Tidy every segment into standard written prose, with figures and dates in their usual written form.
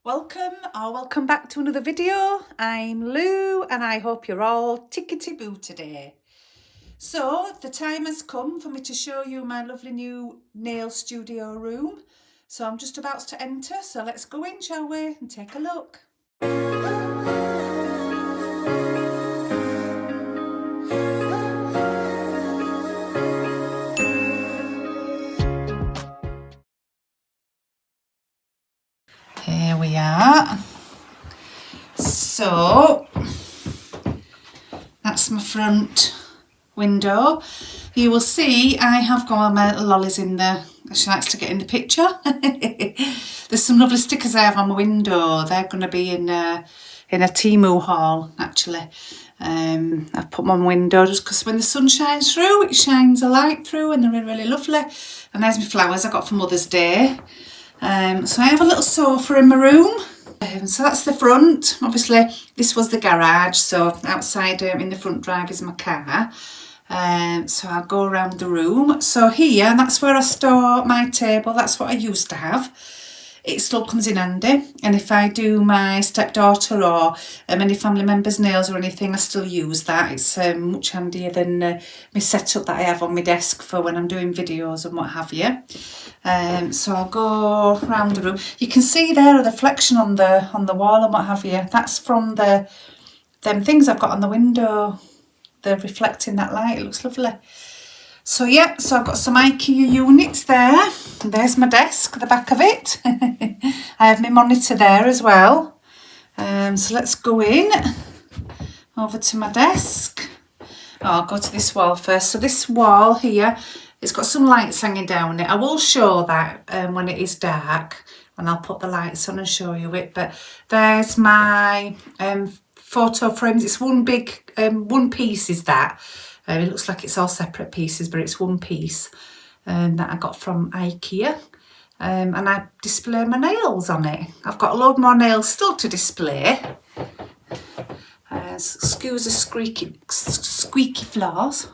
Welcome back to another video. I'm Lou and I hope you're all tickety-boo today. So the time has come for me to show you my lovely new nail studio room. So I'm just about to enter, so let's go in, shall we, and take a look. Here we are. So that's my front window. You will see I have got my little lollies in there. She likes to get in the picture. There's some lovely stickers I have on my window. They're going to be in a Temu haul actually. I've put them on my window just because when the sun shines through, it shines a light through and they're really, really lovely. And there's my flowers I got for Mother's Day. So I have a little sofa in my room. So that's the front. Obviously this was the garage, so outside in the front drive is my car. So I'll go around the room. So here, that's where I store my table. That's what I used to have. It still comes in handy, and if I do my stepdaughter or any family members' nails or anything, I still use that. It's much handier than my setup that I have on my desk for when I'm doing videos and what have you. So I'll go around the room. You can see there a reflection on the wall and what have you. That's from them things I've got on the window. They're reflecting that light. It looks lovely. So yeah, so I've got some IKEA units there. And there's my desk, the back of it. I have my monitor there as well. So let's go in over to my desk. I'll go to this wall first. So this wall here, it's got some lights hanging down it. I will show that when it is dark, and I'll put the lights on and show you it. But there's my photo frames. It's one big, one piece is that. It looks like it's all separate pieces, but it's one piece that I got from IKEA. And I display my nails on it. I've got a load more nails still to display. Excuse the squeaky floors.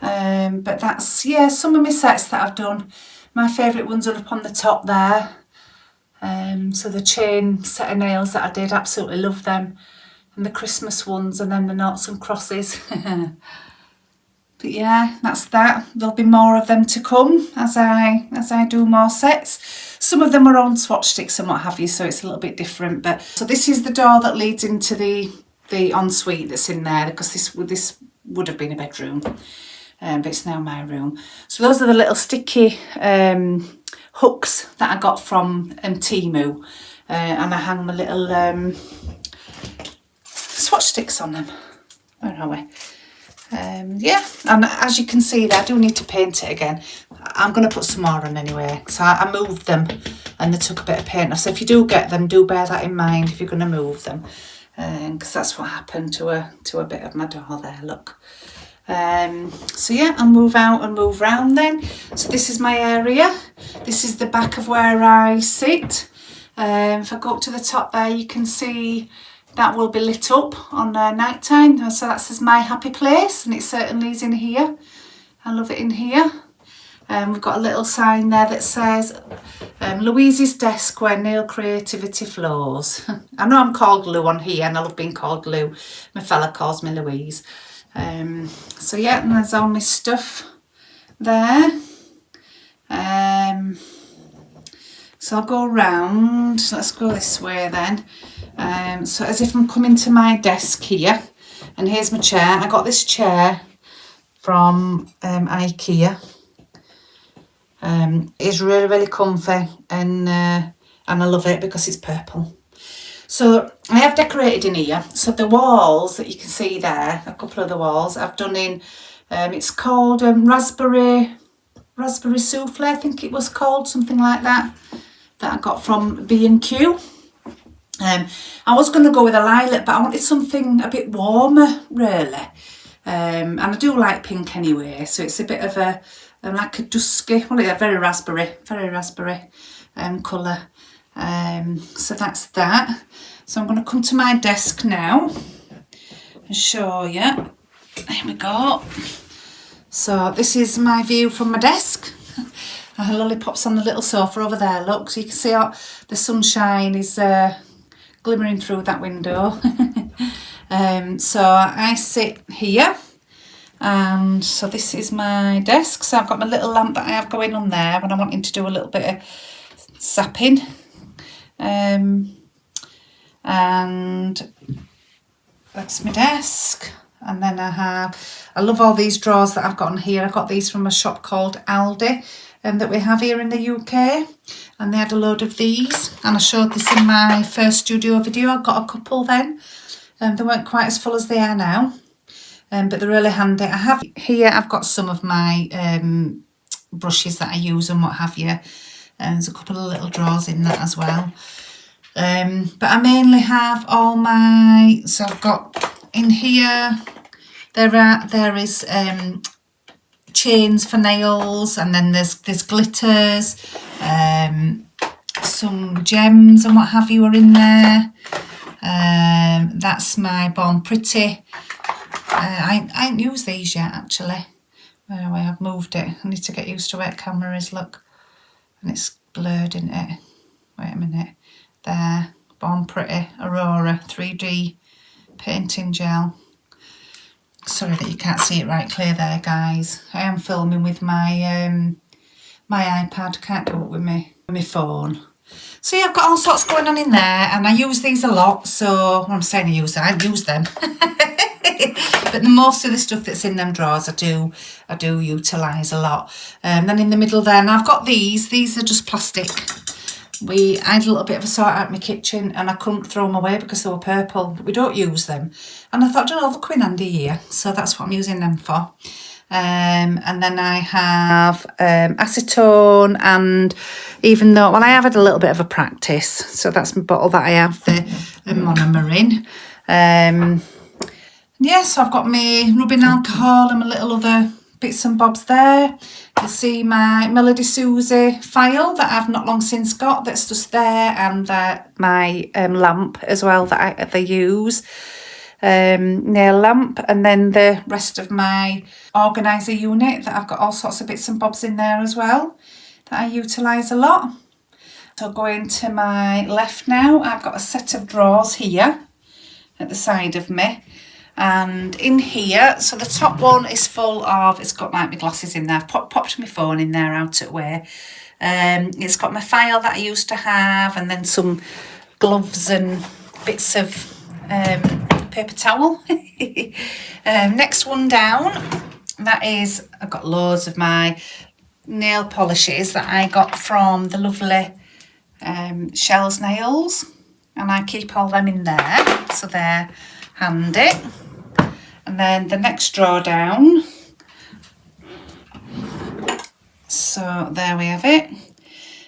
But that's, yeah, some of my sets that I've done. My favourite ones are up on the top there. So the chain set of nails that I did, absolutely love them. And the Christmas ones, and then the noughts and crosses. But yeah, that's that. There'll be more of them to come as I do more sets. Some of them are on swatch sticks and what have you, so it's a little bit different. But so this is the door that leads into the ensuite that's in there, because this would have been a bedroom, but it's now my room. So those are the little sticky hooks that I got from Temu, and I hang my little swatch sticks on them. Where are we? Yeah, and as you can see there, I do need to paint it again. I'm going to put some more on anyway. So I moved them and they took a bit of paint off. So if you do get them, do bear that in mind if you're going to move them, because that's what happened to a bit of my door there, look. So yeah, I'll move out and move round then. So this is my area. This is the back of where I sit. If I go up to the top there, you can see that will be lit up on night time. So that says my happy place, and it certainly is in here. I love it in here. We've got a little sign there that says Louise's desk where nail creativity flows. I know I'm called Lou on here, and I love being called Lou. My fella calls me Louise. So yeah, and there's all my stuff there. So I'll go round. Let's go this way then. So as if I'm coming to my desk here, and here's my chair. I got this chair from IKEA. It's really, really comfy, and I love it because it's purple. So I have decorated in here. So the walls that you can see there, a couple of the walls I've done in, it's called raspberry souffle, I think it was called, something like that I got from B&Q. I was going to go with a lilac, but I wanted something a bit warmer, really. And I do like pink anyway, so it's a bit of a like a dusky, well, yeah, very raspberry colour. So that's that. So I'm going to come to my desk now and show you. Here we go. So this is my view from my desk. lollipops on the little sofa over there, look, so you can see how the sunshine is glimmering through that window. So I sit here, and so this is my desk. So I've got my little lamp that I have going on there when I'm wanting to do a little bit of sapping. And that's my desk. And then I love all these drawers that I've got on here. I got these from a shop called Aldi that we have here in the UK, and they had a load of these, and I showed this in my first studio video. I got a couple then. They weren't quite as full as they are now, but they're really handy. I have here, I've got some of my brushes that I use and what have you. There's a couple of little drawers in that as well. But I mainly have all my, so I've got in here, there is chains for nails, and then there's glitters, some gems and what have you are in there. That's my Born Pretty. I ain't used these yet actually. Anyway, I've moved it. I need to get used to where the camera is, look. And it's blurred, isn't it? Wait a minute. There. Born Pretty Aurora 3D painting gel. Sorry that you can't see it right clear there, guys. I am filming with my my iPad. Can't do it with my phone. So yeah, I've got all sorts going on in there, and I use these a lot. So when I'm saying I use them, but most of the stuff that's in them drawers I do utilise a lot. Then in the middle there, and I've got these. These are just plastic. I had a little bit of a sort out in my kitchen, and I couldn't throw them away because they were purple, but we don't use them. And I thought, you know, they'll come in handy here, so that's what I'm using them for. And then I have acetone, and even though, well, I have had a little bit of a practice, so that's my bottle that I have, the monomer in. Yeah, so I've got my rubbing alcohol and my little other bits and bobs there. You'll see my Melody Susie file that I've not long since got, that's just there, and my lamp as well that I use. Nail lamp, and then the rest of my organiser unit that I've got all sorts of bits and bobs in there as well that I utilise a lot. So going to my left now, I've got a set of drawers here at the side of me, and in here, so the top one is full of, it's got like my glasses in there. I've popped my phone in there out at way. It's got my file that I used to have, and then some gloves and bits of paper towel. Next one down, that is, I've got loads of my nail polishes that I got from the lovely Shell's Nails, and I keep all them in there, so they're handy. And then the next drawer down, so there we have it.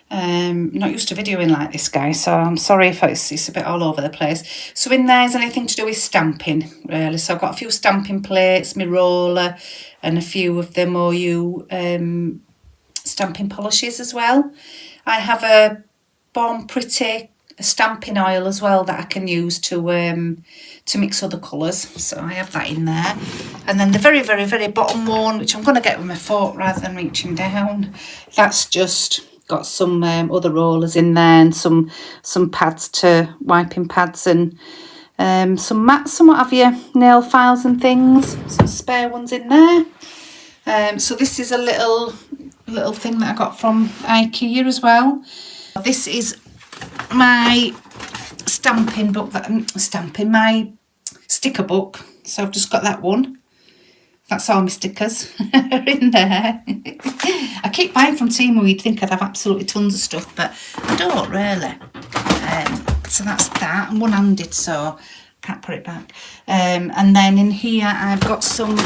Not used to videoing like this, guys, so I'm sorry if it's a bit all over the place. So in there is anything to do with stamping, really. So I've got a few stamping plates, my roller, and a few of the MoU stamping polishes as well. I have a Born Pretty stamping oil as well that I can use to mix other colours, so I have that in there. And then the very, very, very bottom one, which I'm going to get with my fork rather than reaching down, that's just got some other rollers in there, and some pads, to wiping pads, and some mats and what have you, nail files and things, some spare ones in there. So this is a little thing that I got from IKEA as well. This is my stamping book, my sticker book, so I've just got that one. That's all my stickers are in there. I keep buying from Temu. You'd think I'd have absolutely tons of stuff, but I don't really. So that's that. I'm one-handed, so I can't put it back. And then in here I've got some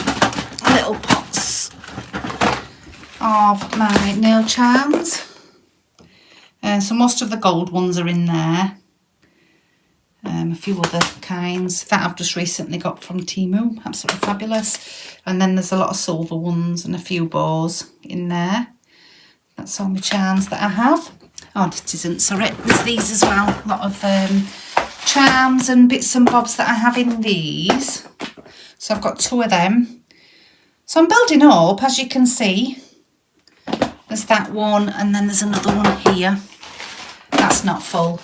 little pots of my nail charms. So most of the gold ones are in there. A few other kinds that I've just recently got from Temu, absolutely fabulous. And then there's a lot of silver ones and a few bows in there. That's all my charms that I have. Oh, it isn't, sorry, there's these as well. A lot of charms and bits and bobs that I have in these. So I've got two of them. So I'm building up, as you can see. there's that one, and then there's another one here. That's not full.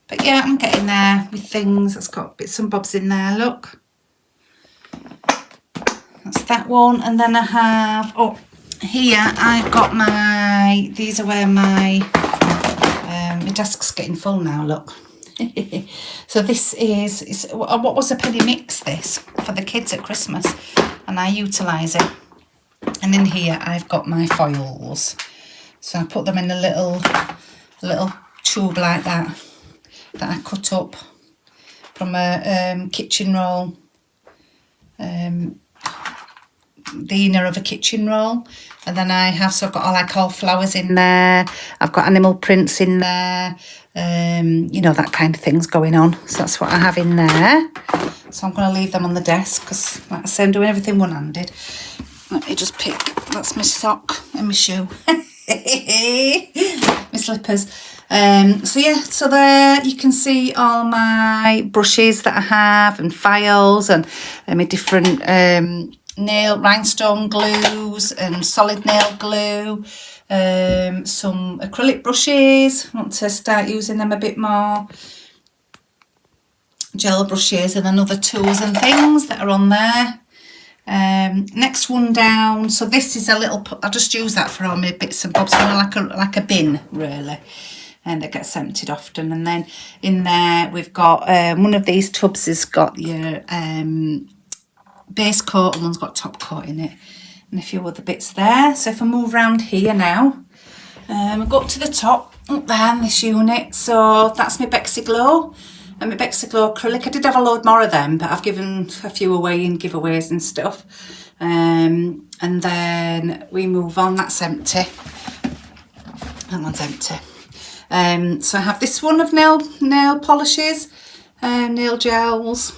But yeah, I'm getting there with things. It's got bits and bobs in there, look. That's that one. And then I have, oh, here I've got my, these are where my desk's getting full now, look. So this is what was a penny mix, this, for the kids at Christmas. And I utilise it. And in here I've got my foils. So I put them in a little tube like that I cut up from a kitchen roll, the inner of a kitchen roll. And then I have, so I've got all flowers in there, I've got animal prints in there, you know, that kind of thing's going on. So that's what I have in there. So I'm going to leave them on the desk because, like I say, I'm doing everything one-handed. Let me just pick, that's my sock and my shoe. My slippers. So yeah, so there you can see all my brushes that I have and files and my different nail rhinestone glues and solid nail glue, some acrylic brushes. I want to start using them a bit more, gel brushes, and then other tools and things that are on there. Next one down, so this is a little, I'll just use that for all my bits and bobs, kind of like a bin really, and that gets emptied often. And then in there we've got one of these tubs has got your base coat and one's got top coat in it, and a few other bits there. So if I move around here now, I go up to the top up there in this unit. So that's my Bexy Glow and my Bexy Glow acrylic. I did have a load more of them, but I've given a few away in giveaways and stuff. And then we move on. That's empty. That one's empty. So I have this one of nail polishes, nail gels,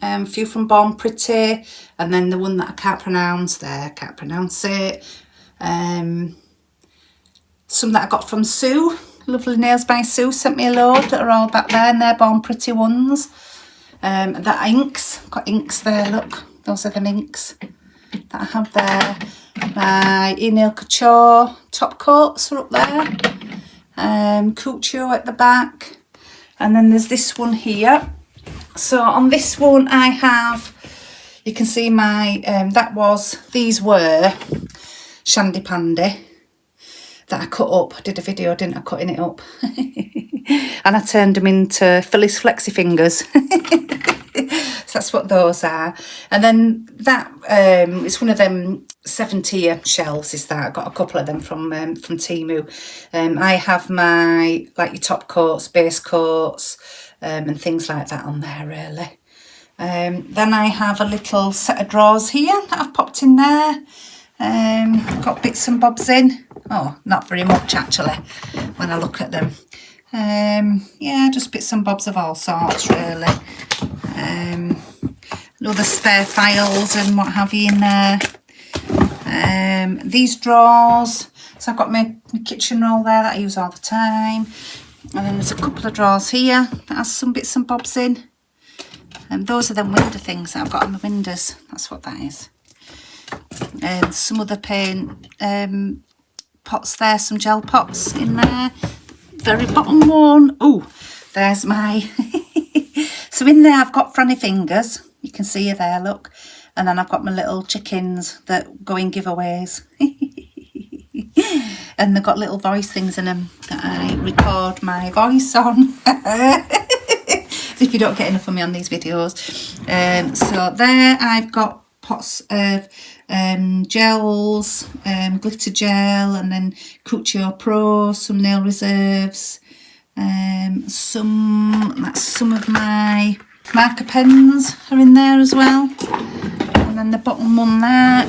a few from Born Pretty, and then the one that I can't pronounce there, I can't pronounce it. Some that I got from Sue, Lovely Nails by Sue, sent me a load that are all back there, and they're Born Pretty ones. That inks, got inks there, look, those are them inks that I have there. My E-Nail Couture top coats are up there. Couture at the back, and then there's this one here. So on this one I have, you can see my these were Shandy Pandy that I cut up. I did a video, didn't I, cutting it up and I turned them into Phyllis Flexi Fingers. So that's what those are. And then that it's one of them 7-tier shelves, is that. I got a couple of them from Temu. I have my, like, your top coats, base coats, and things like that on there really. Then I have a little set of drawers here that I've popped in there. Got bits and bobs in. Oh, not very much actually when I look at them. Yeah, just bits and bobs of all sorts really. Other spare files and what have you in there. These drawers, so I've got my kitchen roll there that I use all the time, and then there's a couple of drawers here that has some bits and bobs in, and those are the window things that I've got on the windows. That's what that is. And some other paint pots there, some gel pots in there. Very bottom one, oh, there's my so in there I've got Franny Fingers, you can see her there, look. And then I've got my little chickens that go in giveaways. And they've got little voice things in them that I record my voice on. So if you don't get enough of me on these videos. So there I've got pots of gels, glitter gel, and then Couture Pro, some nail reserves, some of my marker pens are in there as well. And then the bottom one there,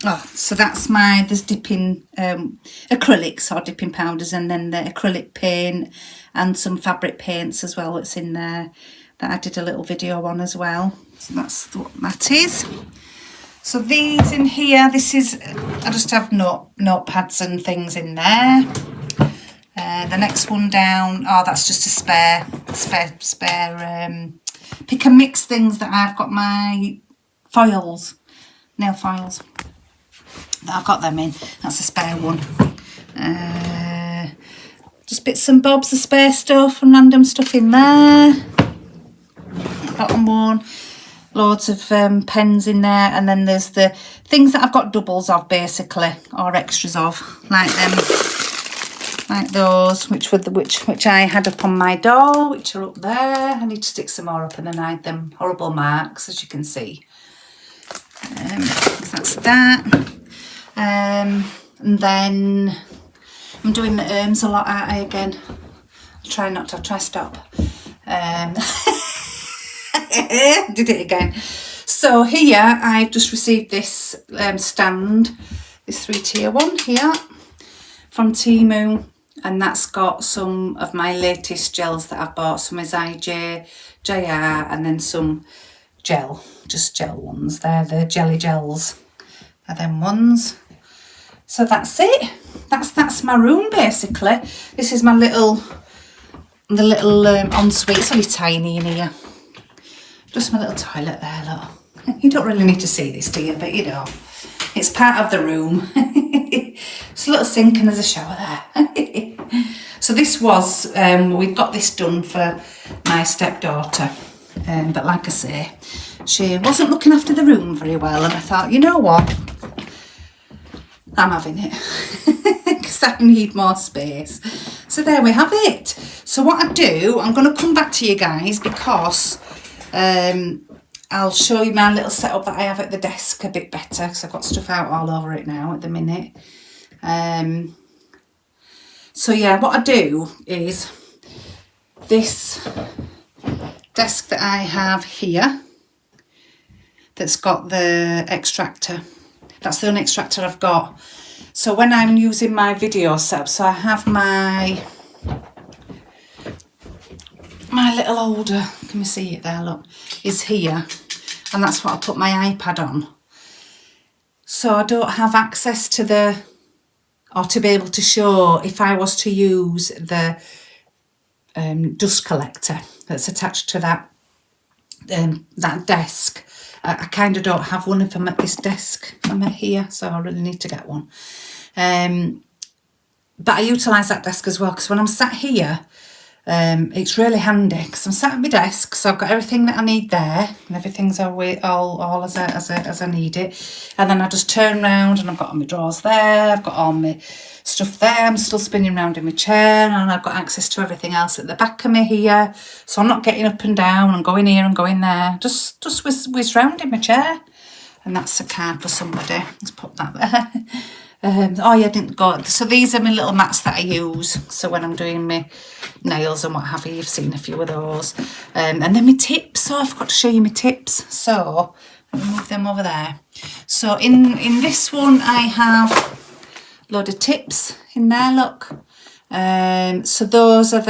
oh, so that's there's dipping acrylics or dipping powders, and then the acrylic paint and some fabric paints as well that's in there that I did a little video on as well. So that's what that is. So these in here, this is, I just have notepads and things in there. The next one down, oh, that's just a spare pick and mix things that I've got my foils, nail files. that I've got them in. That's a spare one. Just bits and bobs of spare stuff and random stuff in there. Bottom one. Loads of pens in there, and then there's the things that I've got doubles of basically, or extras of, like them, like those, which I had up on my door, which are up there. I need to stick some more up, and then I had them horrible marks, as you can see. That's that. And then I'm doing the a lot, aren't I, again? I'll try not to, I'll try stop. Did it again. So here I've just received this stand, this 3-tier one here from Temu, and that's got some of my latest gels that I've bought. Some is IJ, JR, and then some gel, just gel ones. They're the jelly gels, are them ones. So that's it. That's my room basically. This is my little ensuite. It's only tiny in here. Just my little toilet there, look. You don't really need to see this, do you? But you know, it's part of the room. It's a little sink and there's a shower there. So this was, we've got this done for my stepdaughter. But like I say, she wasn't looking after the room very well. And I thought, you know what? I'm having it. Because I need more space. So there we have it. So what I do, I'm going to come back to you guys because I'll show you my little setup that I have at the desk a bit better because I've got stuff out all over it now at the minute. So yeah, what I do is this desk that I have here that's got the extractor. That's the only extractor I've got. So when I'm using my video setup, so I have my little holder, can you see it there, look, is here, and that's what I put my iPad on. So I don't have access to the, or to be able to show, if I was to use the dust collector that's attached to that desk. I kind of don't have one if I'm at this desk. I'm at here, so I really need to get one. But I utilise that desk as well because when I'm sat here, it's really handy because I'm sat at my desk, so I've got everything that I need there, and everything's all as I need it. And then I just turn round and I've got all my drawers there, I've got all my stuff there, I'm still spinning round in my chair, and I've got access to everything else at the back of me here, so I'm not getting up and down and going here and going there, just whiz round in my chair. And that's a card for somebody, let's put that there. Oh yeah, I didn't go. So these are my little mats that I use. So when I'm doing my nails and what have you, you've seen a few of those. And then my tips. So I forgot to show you my tips. So let me move them over there. So in this one, I have a load of tips in there. Look. So those are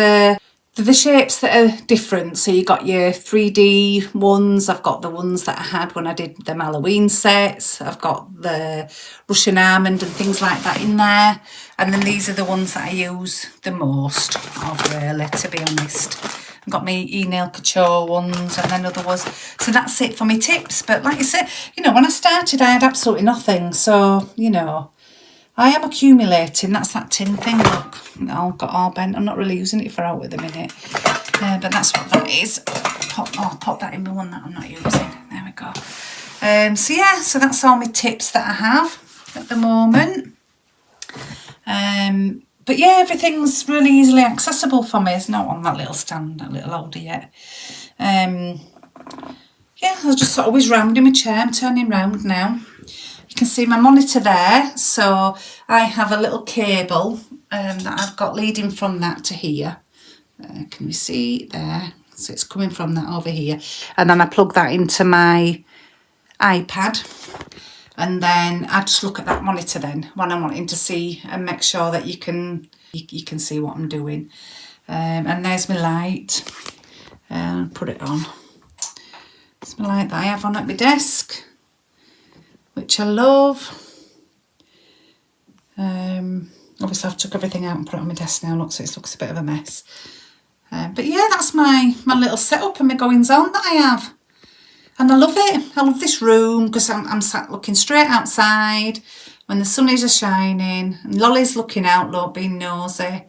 the shapes that are different. So you got your 3D ones. I've got the ones that I had when I did them Halloween sets. I've got the Russian almond and things like that in there. And then these are the ones that I use the most of, really, to be honest. I've got my e-nail couture ones and then other ones. So that's it for my tips. But like I said, you know, when I started, I had absolutely nothing. So, you know, I am accumulating. That's that tin thing, look. All got all bent. I'm not really using it for out at the minute. But that's what that is. Pop that in the one that I'm not using. There we go. So yeah, so that's all my tips that I have at the moment. But yeah, everything's really easily accessible for me. It's not on that little stand, that little holder yet. Yeah, I'll just sort of whiz round in my chair. I'm turning round now. You can see my monitor there. So I have a little cable that I've got leading from that to here. Can you see there? So it's coming from that over here. And then I plug that into my iPad. And then I just look at that monitor then when I'm wanting to see and make sure that you can see what I'm doing. And there's my light. Put it on. It's my light that I have on at my desk, which I love. Obviously I've took everything out and put it on my desk now, look, so it looks a bit of a mess. But yeah, that's my little setup and my goings on that I have. And I love it. I love this room because I'm sat looking straight outside when the sun is shining. And Lolly's looking out, look, being nosy.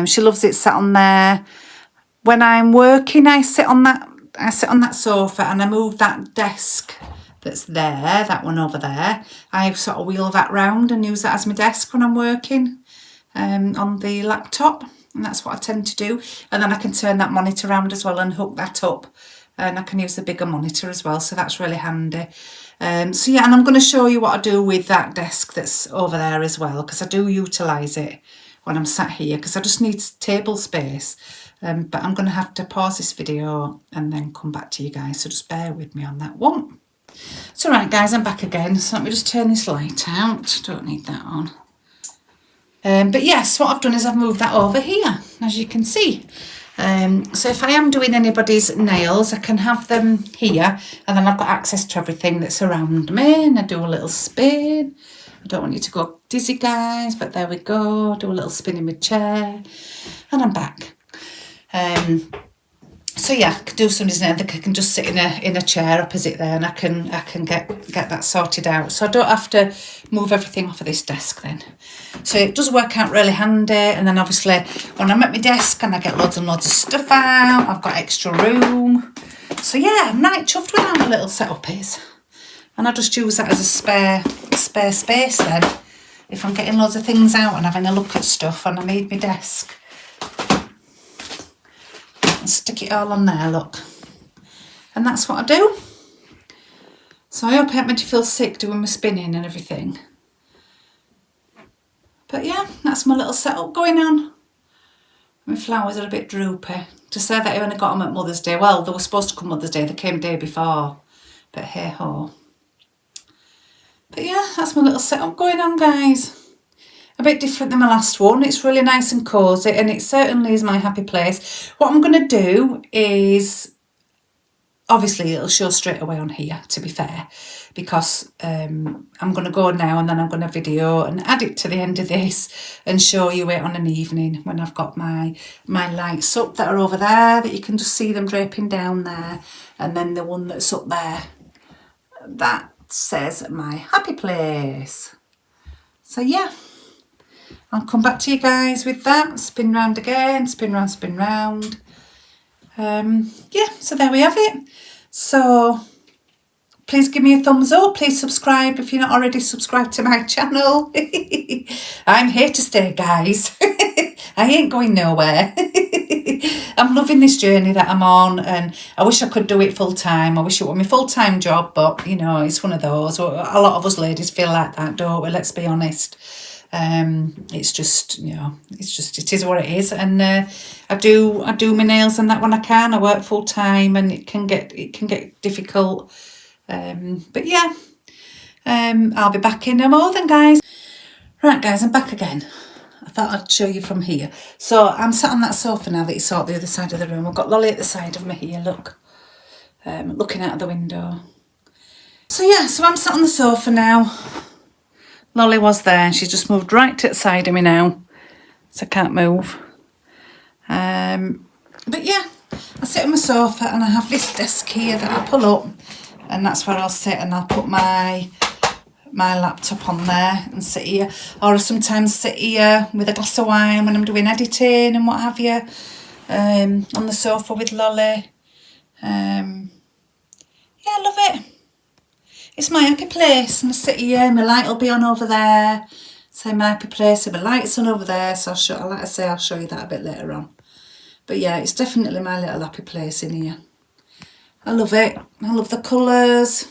She loves it sat on there. When I'm working, I sit on that sofa and I move that desk that's there, that one over there. I sort of wheel that round and use that as my desk when I'm working on the laptop. And that's what I tend to do. And then I can turn that monitor around as well and hook that up. And I can use the bigger monitor as well. So that's really handy. So yeah, and I'm going to show you what I do with that desk that's over there as well. Because I do utilise it when I'm sat here. Because I just need table space. But I'm going to have to pause this video and then come back to you guys. So just bear with me on that one. So right guys, I'm back again. So let me just turn this light out. Don't need that on. But yes, what I've done is I've moved that over here, as you can see. So if I am doing anybody's nails, I can have them here, and then I've got access to everything that's around me, and I do a little spin. I don't want you to go dizzy, guys, but there we go. Do a little spin in my chair, and I'm back. So yeah, I can do somebody's nails. I can just sit in a chair opposite there, and I can get that sorted out. So I don't have to move everything off of this desk then. So it does work out really handy. And then obviously when I'm at my desk and I get loads and loads of stuff out, I've got extra room. So yeah, I'm right chuffed with how my little setup is. And I just use that as a spare space then. If I'm getting loads of things out and having a look at stuff and I need my desk. And stick it all on there, look. And that's what I do. So I hope I haven't made you feel sick doing my spinning and everything. But yeah, that's my little setup going on. My flowers are a bit droopy. To say that I only got them at Mother's Day. Well, they were supposed to come Mother's Day. They came the day before. But hey ho. But yeah, that's my little setup going on, guys. A bit different than my last one. It's really nice and cosy, and it certainly is my happy place. What I'm going to do is, obviously it'll show straight away on here, to be fair, because I'm going to go now and then I'm going to video and add it to the end of this and show you it on an evening when I've got my lights up that are over there, that you can just see them draping down there, and then the one that's up there, that says my happy place. So yeah, I'll come back to you guys with that. Spin round again, spin round, spin round. Yeah, so there we have it. So please give me a thumbs up. Please subscribe if you're not already subscribed to my channel. I'm here to stay, guys. I ain't going nowhere. I'm loving this journey that I'm on, and I wish I could do it full time. I wish it were my full-time job, but you know, it's one of those. A lot of us ladies feel like that, don't we? Let's be honest. It's just, you know, it is what it is. And I do my nails and that when I can. I work full time, and it can get difficult. But yeah, I'll be back in no more then, guys. Right, guys, I'm back again. I thought I'd show you from here. So I'm sat on that sofa now that you saw at the other side of the room. I've got Lolly at the side of me here, look. Looking out of the window. So yeah, so I'm sat on the sofa now. Lolly was there. She's just moved right to the side of me now. So I can't move. But yeah, I sit on my sofa and I have this desk here that I pull up. And that's where I'll sit, and I'll put my laptop on there and sit here. Or I sometimes sit here with a glass of wine when I'm doing editing and what have you. On the sofa with Lolly. Yeah, I love it. It's my happy place, and I sit here, my light will be on over there. So my happy place, and my light's on over there. So like I say, I'll show you that a bit later on. But yeah, it's definitely my little happy place in here. I love it. I love the colours.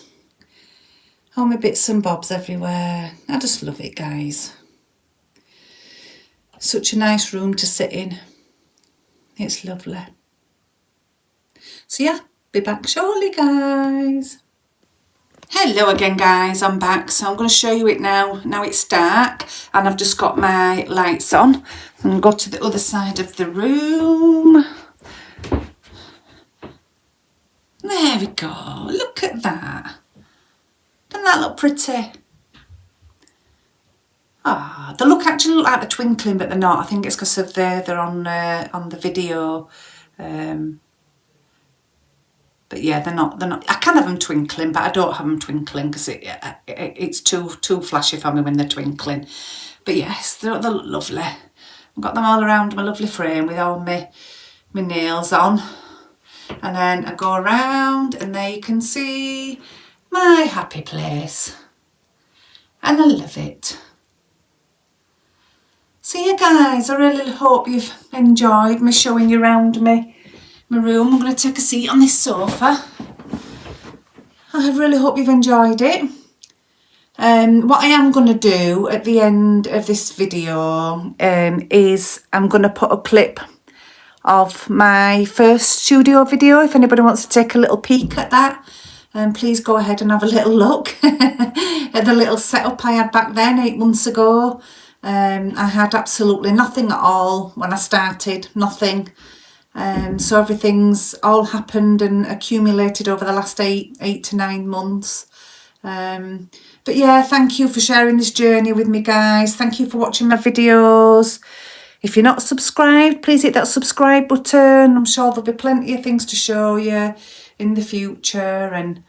All my bits and bobs everywhere. I just love it, guys. Such a nice room to sit in. It's lovely. So yeah, be back shortly, guys. Hello again, guys, I'm back. So I'm going to show you it now. Now it's dark and I've just got my lights on. I'm going to go to the other side of the room. There we go. Look at that. Doesn't that look pretty? Ah, they actually look like they're twinkling, but they're not. I think it's because of they're on the video. But yeah, they're not, I can have them twinkling, but I don't have them twinkling because it's too flashy for me when they're twinkling. But yes, they're lovely. I've got them all around my lovely frame with all my nails on. And then I go around and there you can see my happy place. And I love it. So yeah guys, I really hope you've enjoyed me showing you around my room. I'm going to take a seat on this sofa. I really hope you've enjoyed it. What I am going to do at the end of this video is I'm going to put a clip of my first studio video. If anybody wants to take a little peek at that, please go ahead and have a little look at the little setup I had back then 8 months ago. I had absolutely nothing at all when I started, nothing. So everything's all happened and accumulated over the last 8 to 9 months. But yeah, thank you for sharing this journey with me guys. Thank you for watching my videos. If you're not subscribed, please hit that subscribe button. I'm sure there'll be plenty of things to show you in the future. And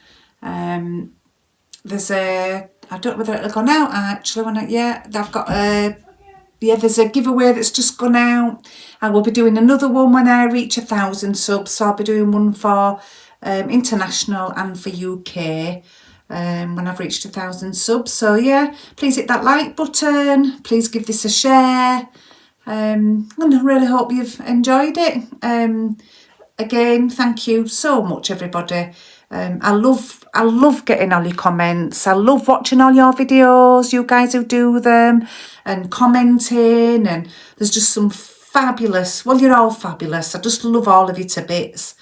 there's I don't know whether it'll gone out actually. I've got there's a giveaway that's just gone out. I will be doing another one when I reach 1,000 subs. So I'll be doing one for international and for UK when I've reached 1,000 subs. So yeah, please hit that like button. Please give this a share. And I really hope you've enjoyed it. Again, thank you so much everybody. I love getting all your comments. I love watching all your videos, you guys who do them, and commenting, and there's just some fabulous, well, you're all fabulous. I just love all of you to bits.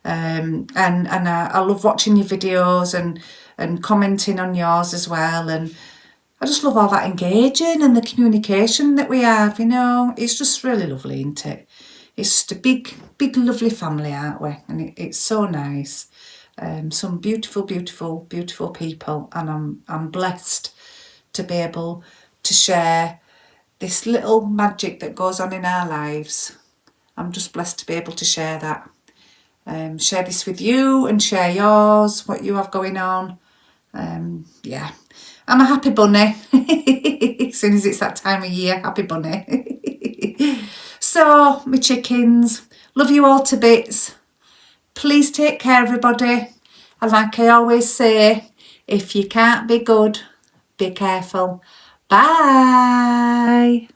And I love watching your videos and commenting on yours as well. And I just love all that engaging and the communication that we have, you know. It's just really lovely, isn't it? It's just a big, lovely family, aren't we? And it's so nice. Some beautiful people, and I'm blessed to be able to share this little magic that goes on in our lives. I'm just blessed to be able to share that. Share this with you and share yours, what you have going on. Yeah, I'm a happy bunny. As soon as it's that time of year, happy bunny. So, my chickens, love you all to bits. Please take care, everybody. And like I always say, if you can't be good, be careful. Bye.